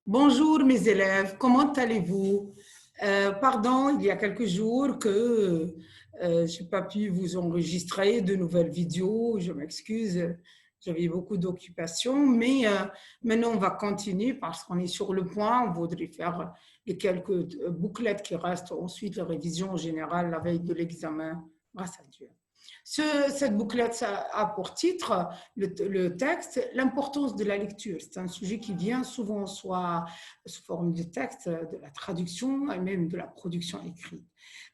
Bonjour mes élèves, comment allez-vous? Pardon, il y a quelques jours que je n'ai pas pu vous enregistrer de nouvelles vidéos, je m'excuse, j'avais beaucoup d'occupations, mais maintenant on va continuer parce qu'on est sur le point, on voudrait faire les quelques bouclettes qui restent, ensuite la révision générale la veille de l'examen, grâce à Dieu. Cette bouclette ça a pour titre le texte, l'importance de la lecture. C'est un sujet qui vient souvent soit sous forme de texte, de la traduction et même de la production écrite.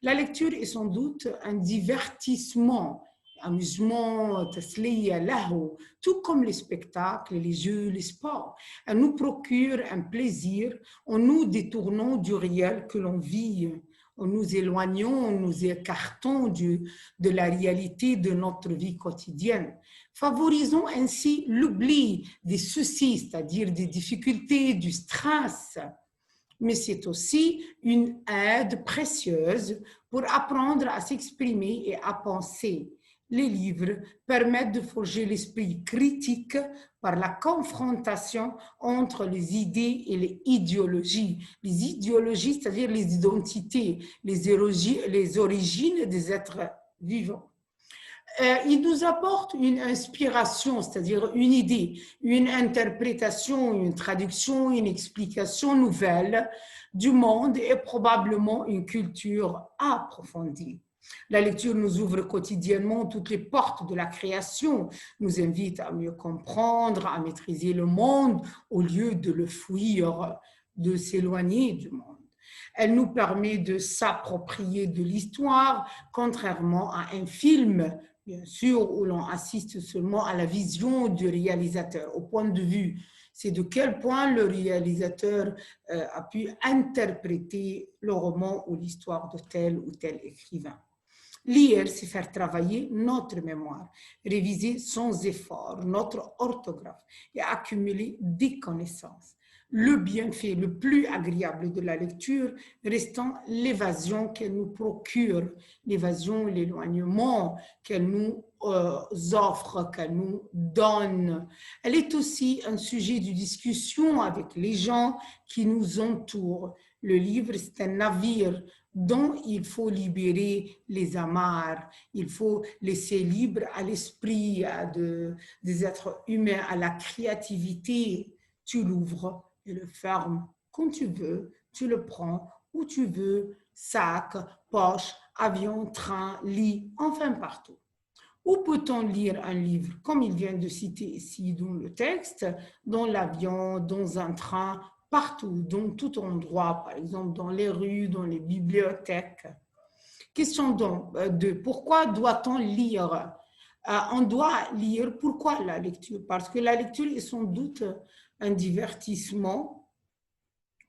La lecture est sans doute un divertissement, amusement, tasliya, lahu, tout comme les spectacles, les jeux, les sports. Elle nous procure un plaisir en nous détournant du réel que l'on vit, en nous éloignant, en nous écartant de la réalité de notre vie quotidienne. Favorisons ainsi l'oubli des soucis, c'est-à-dire des difficultés, du stress. Mais c'est aussi une aide précieuse pour apprendre à s'exprimer et à penser. Les livres permettent de forger l'esprit critique par la confrontation entre les idées et les idéologies. Les idéologies, c'est-à-dire les identités, les origines des êtres vivants. Il nous apporte une inspiration, c'est-à-dire une idée, une interprétation, une traduction, une explication nouvelle du monde et probablement une culture approfondie. La lecture nous ouvre quotidiennement toutes les portes de la création, nous invite à mieux comprendre, à maîtriser le monde au lieu de le fuir, de s'éloigner du monde. Elle nous permet de s'approprier de l'histoire, contrairement à un film, bien sûr, où l'on assiste seulement à la vision du réalisateur, au point de vue. C'est de quel point le réalisateur a pu interpréter le roman ou l'histoire de tel ou tel écrivain. Lire, c'est faire travailler notre mémoire, réviser sans effort notre orthographe et accumuler des connaissances. Le bienfait le plus agréable de la lecture restant l'évasion qu'elle nous procure, l'évasion, l'éloignement qu'elle nous offre, qu'elle nous donne. Elle est aussi un sujet de discussion avec les gens qui nous entourent. Le livre, c'est un navire dont il faut libérer les amarres, il faut laisser libre à l'esprit des êtres humains, à la créativité. Tu l'ouvres et le fermes quand tu veux, tu le prends où tu veux, sac, poche, avion, train, lit, enfin partout. Où peut-on lire un livre, comme il vient de citer ici dans le texte, dans l'avion, dans un train, partout, dans tout endroit, par exemple dans les rues, dans les bibliothèques. Question donc de pourquoi doit-on lire? On doit lire, pourquoi la lecture? Parce que la lecture est sans doute un divertissement,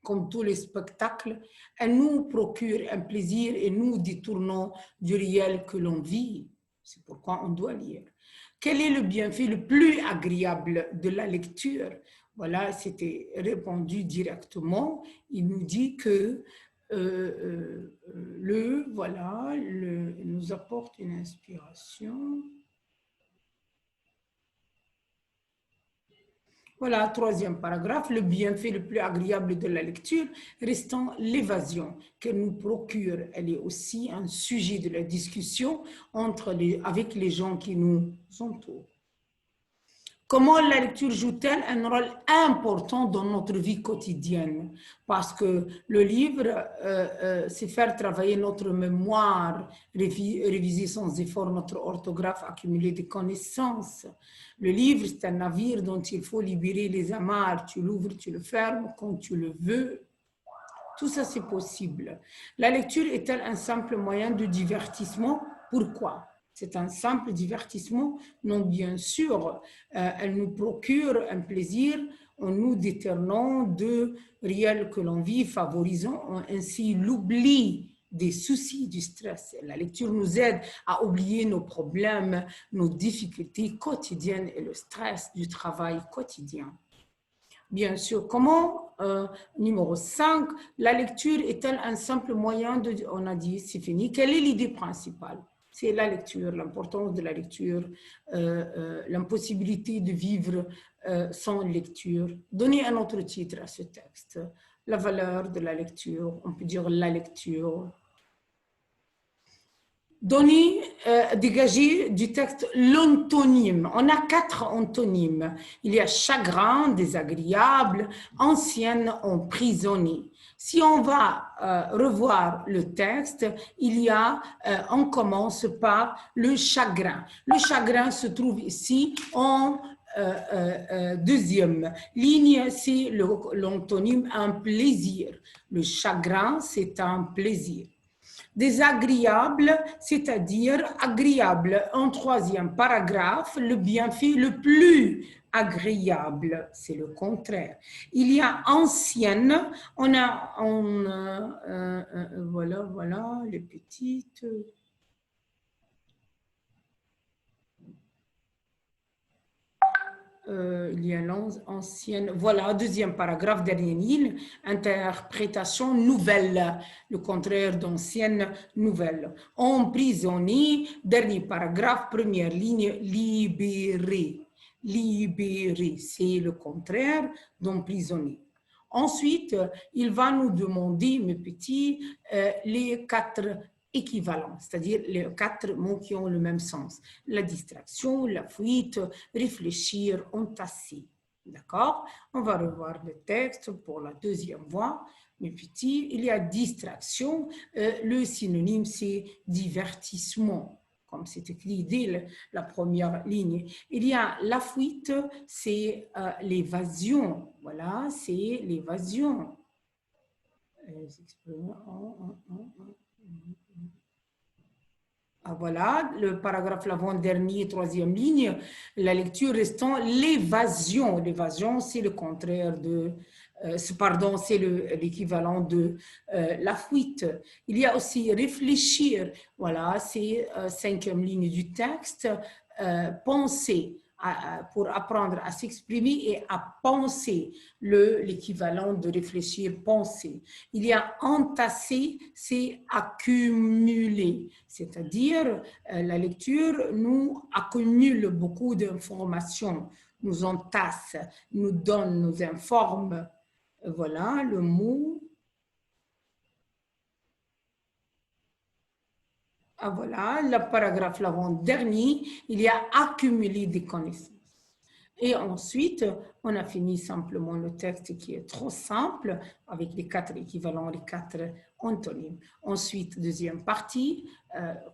comme tous les spectacles. Elle nous procure un plaisir et nous détournons du réel que l'on vit. C'est pourquoi on doit lire. Quel est le bienfait le plus agréable de la lecture? Voilà, c'était répondu directement. Il nous dit que il nous apporte une inspiration. Voilà, troisième paragraphe, le bienfait le plus agréable de la lecture restant l'évasion qu'elle nous procure. Elle est aussi un sujet de la discussion avec les gens qui nous entourent. Comment la lecture joue-t-elle un rôle important dans notre vie quotidienne? Parce que le livre, c'est faire travailler notre mémoire, réviser sans effort notre orthographe, accumuler des connaissances. Le livre, c'est un navire dont il faut libérer les amarres. Tu l'ouvres, tu le fermes quand tu le veux. Tout ça, c'est possible. La lecture est-elle un simple moyen de divertissement? Pourquoi? C'est un simple divertissement? Non, bien sûr. Elle nous procure un plaisir en nous détournant de réel que l'on vit, favorisant ainsi l'oubli des soucis, du stress. La lecture nous aide à oublier nos problèmes, nos difficultés quotidiennes et le stress du travail quotidien. Bien sûr, comment, numéro 5, la lecture est-elle un simple moyen de... On a dit, c'est fini. Quelle est l'idée principale? C'est la lecture, l'importance de la lecture, l'impossibilité de vivre sans lecture. Donnez un autre titre à ce texte. La valeur de la lecture, on peut dire la lecture. Donner, dégager du texte l'antonyme. On a 4 antonymes. Il y a chagrin, désagréable, ancienne, emprisonnée. Si on va revoir le texte, on commence par le chagrin. Le chagrin se trouve ici en deuxième ligne, c'est l'antonyme un plaisir. Le chagrin, c'est un plaisir. Désagréable, c'est-à-dire agréable. En troisième paragraphe, le bienfait le plus agréable, c'est le contraire. Il y a ancienne, voilà, les petites. Il y a l'ancienne, voilà, deuxième paragraphe, dernière ligne, interprétation nouvelle, le contraire d'ancienne nouvelle. Emprisonné, dernier paragraphe, première ligne, libéré. Libéré, c'est le contraire d'emprisonné. Ensuite, il va nous demander, mes petits, les 4 équivalents, c'est-à-dire les 4 mots qui ont le même sens. La distraction, la fuite, réfléchir, entasser. D'accord? On va revoir le texte pour la deuxième fois. Mes petits, il y a distraction. Le synonyme, c'est divertissement, comme c'est écrit dès la première ligne. Il y a la fuite, c'est l'évasion. Voilà, c'est l'évasion. Voilà, le paragraphe l'avant-dernier, troisième ligne, la lecture restant l'évasion. L'évasion, c'est le contraire de, pardon, c'est l'équivalent de la fuite. Il y a aussi réfléchir. Voilà, c'est cinquième ligne du texte. Penser. Pour apprendre à s'exprimer et à penser, l'équivalent de réfléchir, penser. Il y a entasser, c'est accumuler, c'est-à-dire la lecture nous accumule beaucoup d'informations, nous entasse, nous donne, nous informe. Voilà le mot. Ah, voilà, le paragraphe l'avant-dernier, il y a accumulé des connaissances. Et ensuite, on a fini simplement le texte qui est trop simple, avec les 4 équivalents, les 4 antonymes. Ensuite, deuxième partie,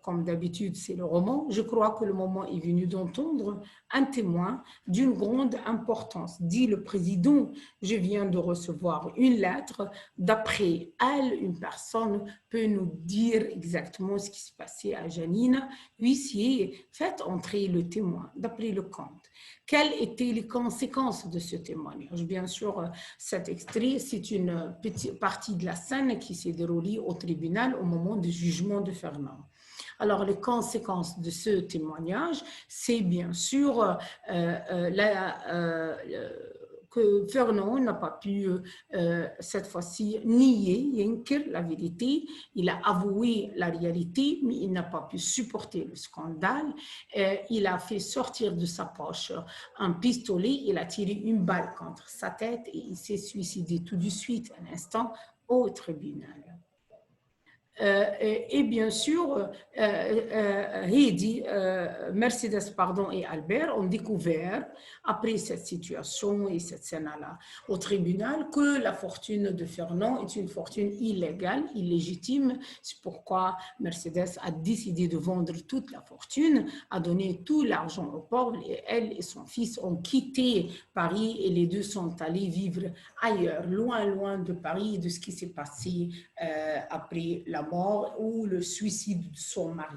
comme d'habitude, c'est le roman. Je crois que le moment est venu d'entendre un témoin d'une grande importance. Dit le président, je viens de recevoir une lettre. D'après elle, une personne peut nous dire exactement ce qui s'est passé à Janine. Huissier, faites entrer le témoin, d'après le compte. Quelles étaient les conséquences de ce témoignage? Bien sûr, cet extrait, c'est une petite partie de la scène qui s'est déroulée au tribunal au moment du jugement de Fernand. Alors, les conséquences de ce témoignage, c'est bien sûr que Fernand n'a pas pu, cette fois-ci, nier la vérité. Il a avoué la réalité, mais il n'a pas pu supporter le scandale. Il a fait sortir de sa poche un pistolet, il a tiré une balle contre sa tête et il s'est suicidé tout de suite, un instant, au tribunal. Et bien sûr, Heidi, Mercedes et Albert ont découvert, après cette situation et cette scène-là au tribunal, que la fortune de Fernand est une fortune illégale, illégitime. C'est pourquoi Mercedes a décidé de vendre toute la fortune, a donné tout l'argent aux pauvres, et elle et son fils ont quitté Paris et les deux sont allés vivre ailleurs, loin, loin de Paris et de ce qui s'est passé après la mort ou le suicide de son mari.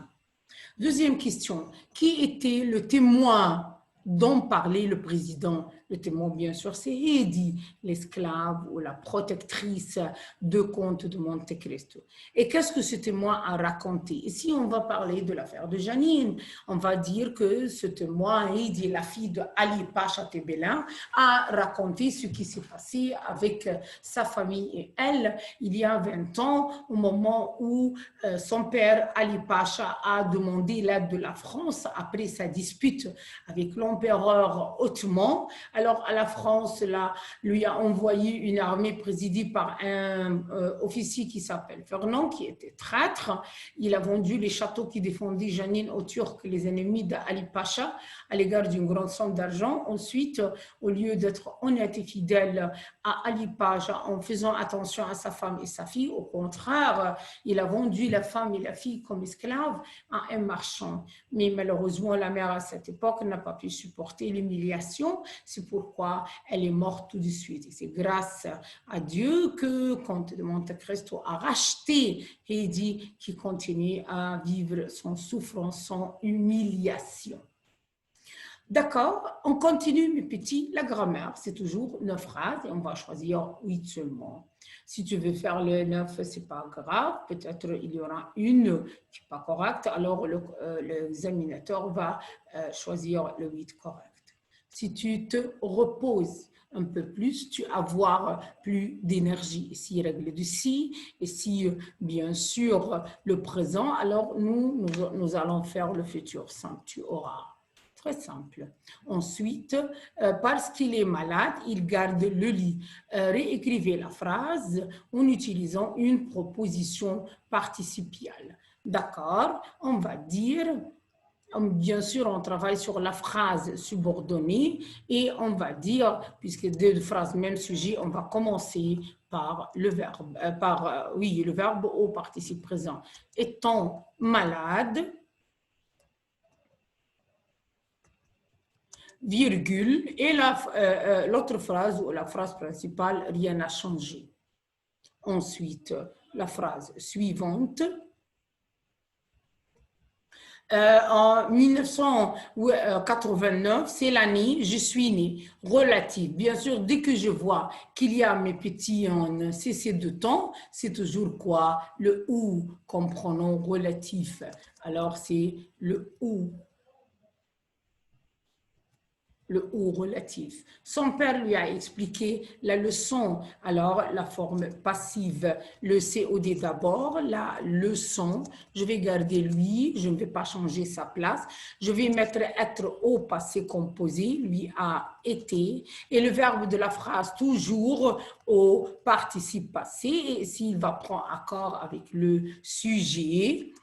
Deuxième question, qui était le témoin dont parlait le président Le témoin, bien sûr, c'est Heidi, l'esclave ou la protectrice de Comte de Monte Cristo. Et qu'est-ce que ce témoin a raconté? Ici, on va parler de l'affaire de Janine. On va dire que ce témoin, Heidi, la fille de Ali Pacha Tebelin, a raconté ce qui s'est passé avec sa famille et elle, il y a 20 ans, au moment où son père, Ali Pacha, a demandé l'aide de la France après sa dispute avec l'empereur ottoman. Alors, à la France, là, lui a envoyé une armée présidée par un officier qui s'appelle Fernand, qui était traître. Il a vendu les châteaux qui défendaient Janine aux Turcs, les ennemis d'Ali Pacha, à l'égard d'une grande somme d'argent. Ensuite, au lieu d'être honnête et fidèle à Ali Pacha en faisant attention à sa femme et sa fille, au contraire, il a vendu la femme et la fille comme esclaves à un marchand. Mais malheureusement, la mère à cette époque n'a pas pu supporter l'humiliation. C'est pourquoi elle est morte tout de suite. Et c'est grâce à Dieu que Comte de Monte Cristo a racheté Heidi, qui continue à vivre sans souffrance, sans humiliation. D'accord, on continue, mes petits. La grammaire, c'est toujours 9 phrases et on va choisir 8 seulement. Si tu veux faire le 9, ce n'est pas grave. Peut-être il y aura une qui n'est pas correcte. Alors, l'examinateur va choisir le 8 correct. Si tu te reposes un peu plus, tu vas avoir plus d'énergie. Ici, règle du si, et si, bien sûr, le présent, alors nous allons faire le futur simple. Tu auras. Très simple. Ensuite, parce qu'il est malade, il garde le lit. Réécrivez la phrase en utilisant une proposition participiale. D'accord? On va dire, bien sûr, on travaille sur la phrase subordonnée et on va dire, puisque deux phrases, même sujet, on va commencer par le verbe, le verbe au participe présent. Étant malade, virgule, et l'autre phrase ou la phrase principale, rien n'a changé. Ensuite, la phrase suivante. En 1989, c'est l'année, je suis née, relative. Bien sûr, dès que je vois qu'il y a mes petits en cessé de temps, c'est toujours quoi? Le ou comme pronom relatif. Alors, c'est le ou. Le ou relatif. Son père lui a expliqué la leçon. Alors, la forme passive, le COD d'abord, la leçon. Je vais garder lui, je ne vais pas changer sa place. Je vais mettre être au passé composé, lui a été. Et le verbe de la phrase, toujours au participe passé. Et s'il va prendre accord avec le sujet,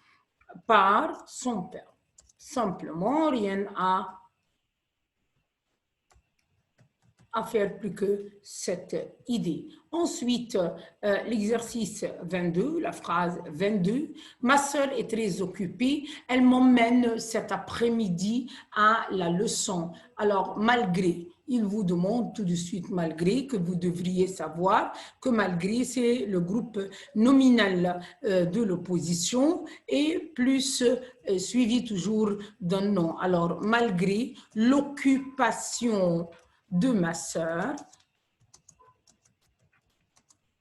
par son père. Simplement, rien à faire plus que cette idée. Ensuite, l'exercice 22, la phrase 22. Ma sœur est très occupée, elle m'emmène cet après-midi à la leçon. Alors, malgré, il vous demande tout de suite malgré, que vous devriez savoir que malgré, c'est le groupe nominal de l'opposition et plus suivi toujours d'un nom. Alors, malgré l'occupation de ma sœur,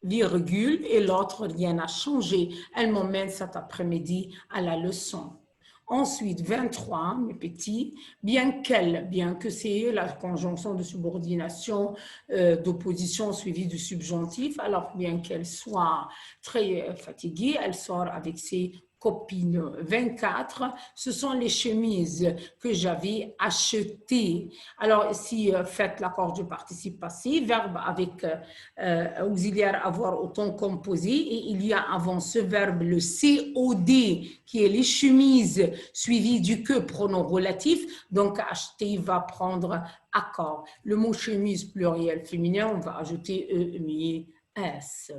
virgule, et l'autre, rien n'a changé. Elle m'emmène cet après-midi à la leçon. Ensuite, 23, mes petits, bien que c'est la conjonction de subordination, d'opposition suivie du subjonctif, alors bien qu'elle soit très fatiguée, elle sort avec ses copines. 24, ce sont les chemises que j'avais achetées. Alors, ici, faites l'accord du participe passé, verbe avec auxiliaire avoir au temps composé, et il y a avant ce verbe le COD, qui est les chemises, suivi du que, pronom relatif. Donc, acheter va prendre accord. Le mot chemise pluriel féminin, on va ajouter ES.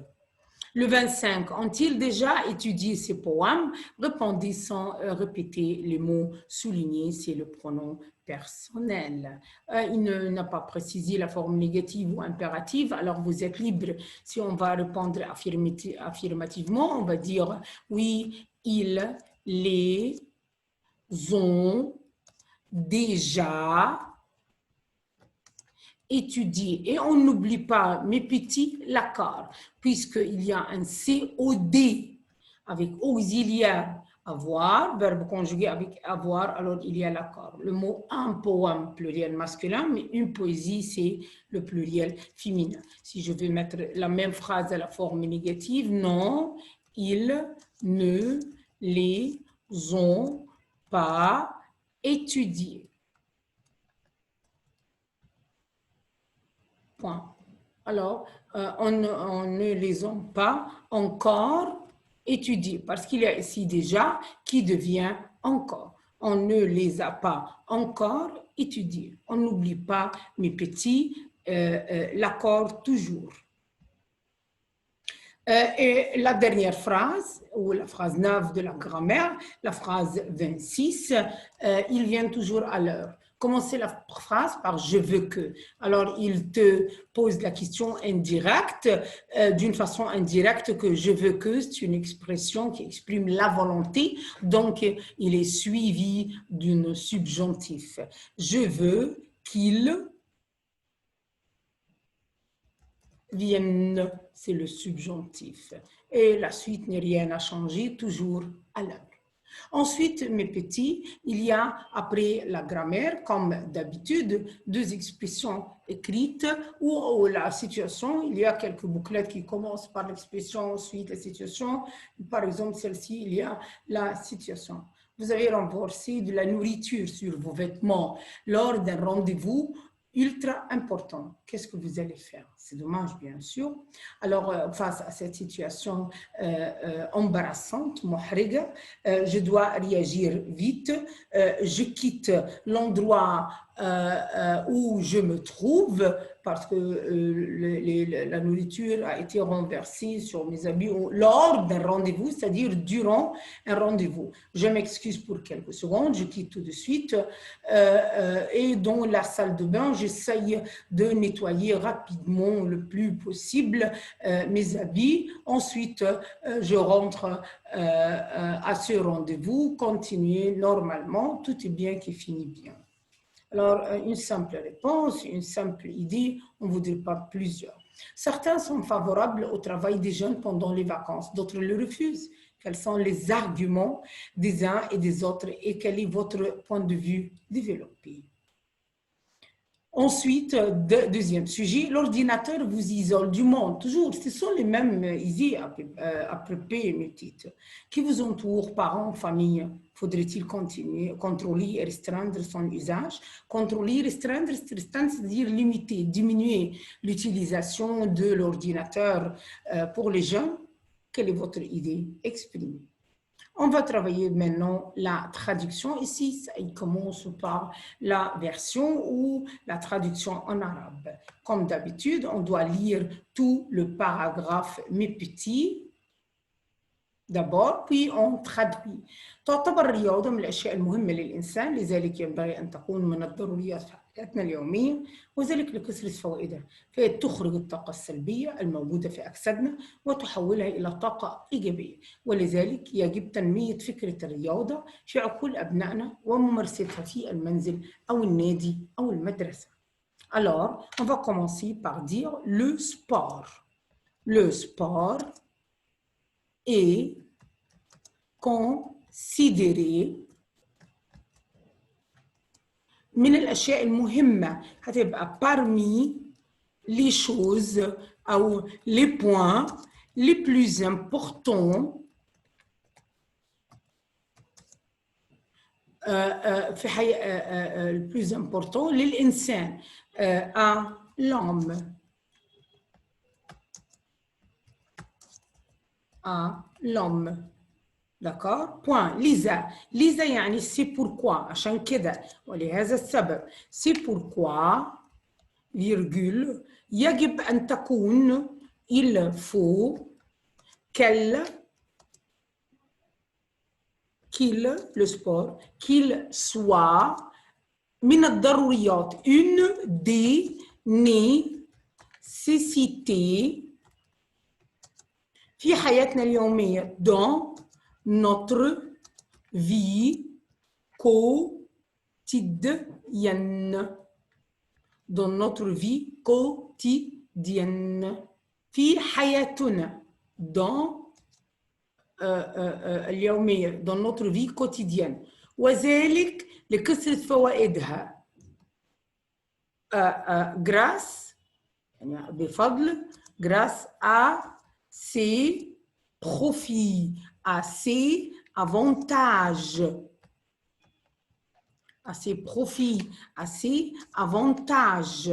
Le 25, ont-ils déjà étudié ces poèmes? Répondez sans répéter les mots soulignés, c'est le pronom personnel. Il n'a pas précisé la forme négative ou impérative, alors vous êtes libre. Si on va répondre affirmativement, on va dire oui, ils les ont déjà étudier. Et on n'oublie pas, mes petits, l'accord, puisqu'il y a un COD avec auxiliaire avoir, verbe conjugué avec avoir, alors il y a l'accord. Le mot un poème, pluriel masculin, mais une poésie, c'est le pluriel féminin. Si je veux mettre la même phrase à la forme négative, non, ils ne les ont pas étudiés. Point. Alors, on ne les a pas encore étudiés parce qu'il y a ici déjà qui devient encore. On ne les a pas encore étudiés. On n'oublie pas, mes petits, l'accord toujours. Et la dernière phrase, ou la phrase 9 de la grammaire, la phrase 26, il vient toujours à l'heure. Commencez la phrase par « je veux que ». Alors, il te pose la question indirecte, d'une façon indirecte que « je veux que », c'est une expression qui exprime la volonté, donc il est suivi d'un subjonctif. « Je veux qu'il vienne », c'est le subjonctif. Et la suite n'est rien à changer, toujours à l'heure. Ensuite, mes petits, il y a, après la grammaire, comme d'habitude, deux expressions écrites où la situation, il y a quelques bouclettes qui commencent par l'expression, ensuite la situation. Par exemple, celle-ci, il y a la situation. Vous avez renversé de la nourriture sur vos vêtements lors d'un rendez-vous ultra important. Qu'est-ce que vous allez faire? C'est dommage, bien sûr. Alors, face à cette situation embarrassante, محرجة, je dois réagir vite. Je quitte l'endroit où je me trouve parce que la nourriture a été renversée sur mes habits lors d'un rendez-vous, c'est-à-dire durant un rendez-vous. Je m'excuse pour quelques secondes, je quitte tout de suite et dans la salle de bain, j'essaye de nettoyer rapidement le plus possible mes habits. Ensuite, je rentre à ce rendez-vous, continuer normalement, tout est bien qui finit bien. Alors, une simple réponse, une simple idée, on ne voudrait pas plusieurs. Certains sont favorables au travail des jeunes pendant les vacances, d'autres le refusent. Quels sont les arguments des uns et des autres et quel est votre point de vue développé? Ensuite, deuxième sujet, l'ordinateur vous isole du monde. Toujours, ce sont les mêmes idées à préparer, mes petites. Qui vous entoure, parents, famille, faudrait-il continuer, contrôler et restreindre son usage? Contrôler, restreindre, c'est-à-dire limiter, diminuer l'utilisation de l'ordinateur pour les jeunes. Quelle est votre idée? Exprimez. On va travailler maintenant la traduction. Ici, il commence par la version ou la traduction en arabe. Comme d'habitude, on doit lire tout le paragraphe, mes petits, d'abord, puis on traduit. تعتبر الرياضة من الأشياء المهمة للإنسان، لذلك ينبغي أن تكون من الضروريات في حياتنا اليومية، وذلك لكثرة فوائدها، فهي تخرج الطاقة السلبية الموجودة في أجسادنا وتحولها إلى طاقة إيجابية، ولذلك يجب تنمية فكرة الرياضة في عقول أبنائنا وممارستها في المنزل أو النادي أو المدرسة. Alors, on va commencer par dire le sport. Le sport est considéré من الأشياء المهمة، هتبقى parmi les choses أو les points les plus importants في le plus important للإنسان à l'homme. À l'homme. D'accord? Point. لذا. لذا يعني c'est pourquoi. عشان كده. ولهذا السبب. C'est pourquoi, virgule, يجب أن تكون, il faut, qu'il, le sport, qu'il soit, من الضروريات, une des nécessités في حياتنا اليومية dans notre vie quotidienne. dans notre vie quotidienne. في حياتنا dans اليومية dans notre vie quotidienne. وذلك لكثرة فوائدها. grâce يعني بفضل grâce à ses profits, à ses avantages. À ses profits, à ses avantages.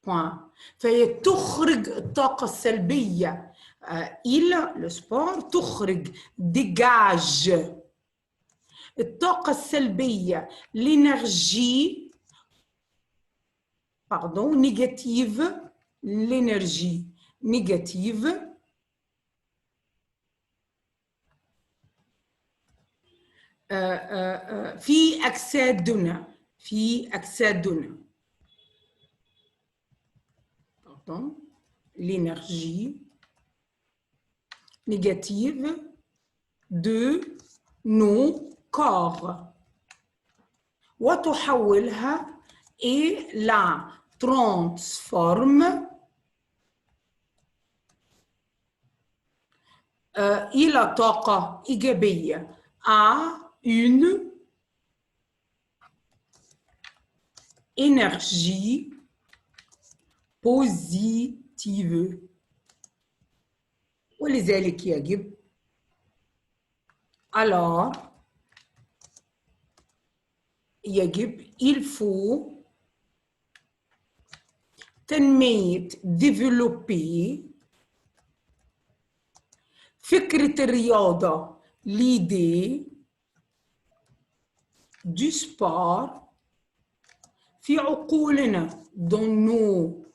Point. فهي تخرج الطاقة السلبية. le sport تخرج dégage الطاقة السلبية, l'énergie pardon négative, l'énergie négative في أجسادنا pardon l'énergie négative de nos corps وتحولها et la transforme إلى طاقة إيجابية à une énergie positive. ولذلك يجب alors il faut تنمية développer فكرة الرياضة, l'idée du sport في عقولنا dans nos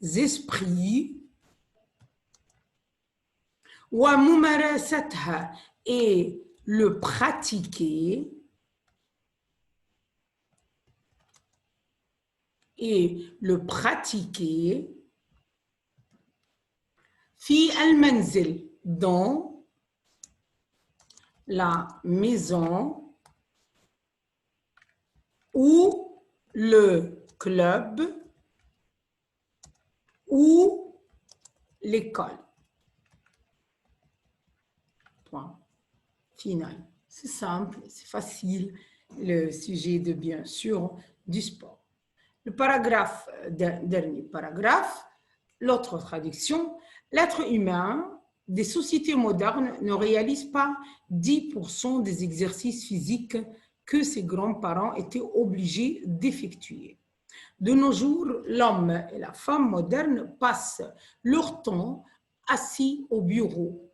esprits وممارستها et le pratiquer في المنزل dans la maison ou le club ou l'école. Point final. C'est simple, c'est facile, le sujet de bien sûr du sport. Le paragraphe, dernier paragraphe, l'autre traduction, l'être humain des sociétés modernes ne réalise pas 10% des exercices physiques que ses grands-parents étaient obligés d'effectuer. De nos jours, l'homme et la femme moderne passent leur temps assis au bureau,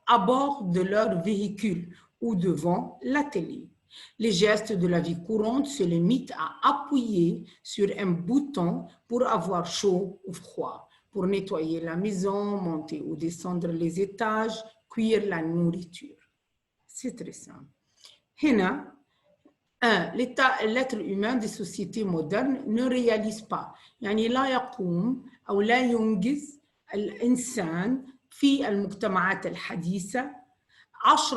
à bord de leur véhicule ou devant la télé. Les gestes de la vie courante se limitent à appuyer sur un bouton pour avoir chaud ou froid, pour nettoyer la maison, monter ou descendre les étages, cuire la nourriture. C'est très simple. هنا l'être humain des sociétés modernes ne réalise pas, يعني لا يقوم أو لا ينجز الإنسان في المجتمعات الحديثة 10%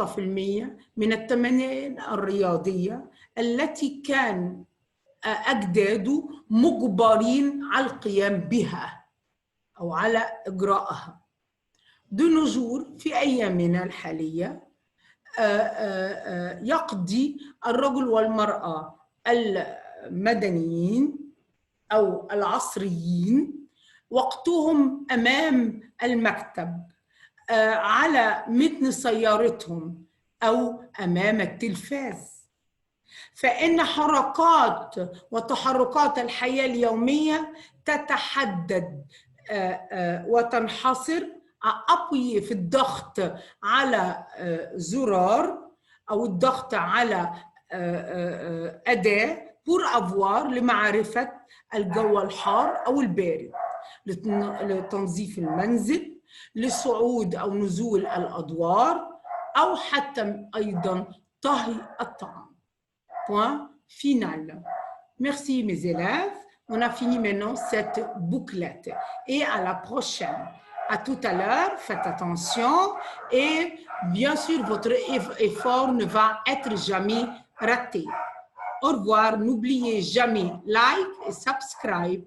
من التمارين الرياضية التي كان أجداده مجبرين على القيام بها أو على إجراءها. De nos jours في أيامنا الحالية يقضي الرجل والمرأة المدنيين أو العصريين وقتهم أمام المكتب على متن سيارتهم أو أمام التلفاز. فإن حركات وتحركات الحياة اليومية تتحدد وتنحصر appuyer في الضغط على زرار أو الضغط على أداة pour avoir لمعرفة الجو الحار أو البارد، لتنظيف المنزل، لصعود أو نزول الأدوار، أو حتى أيضا طهي الطعام. Point final. Merci mes élèves. On a fini maintenant cette bouclette. Et à la prochaine. À tout à l'heure, faites attention et bien sûr, votre effort ne va être jamais raté. Au revoir. N'oubliez jamais like et subscribe.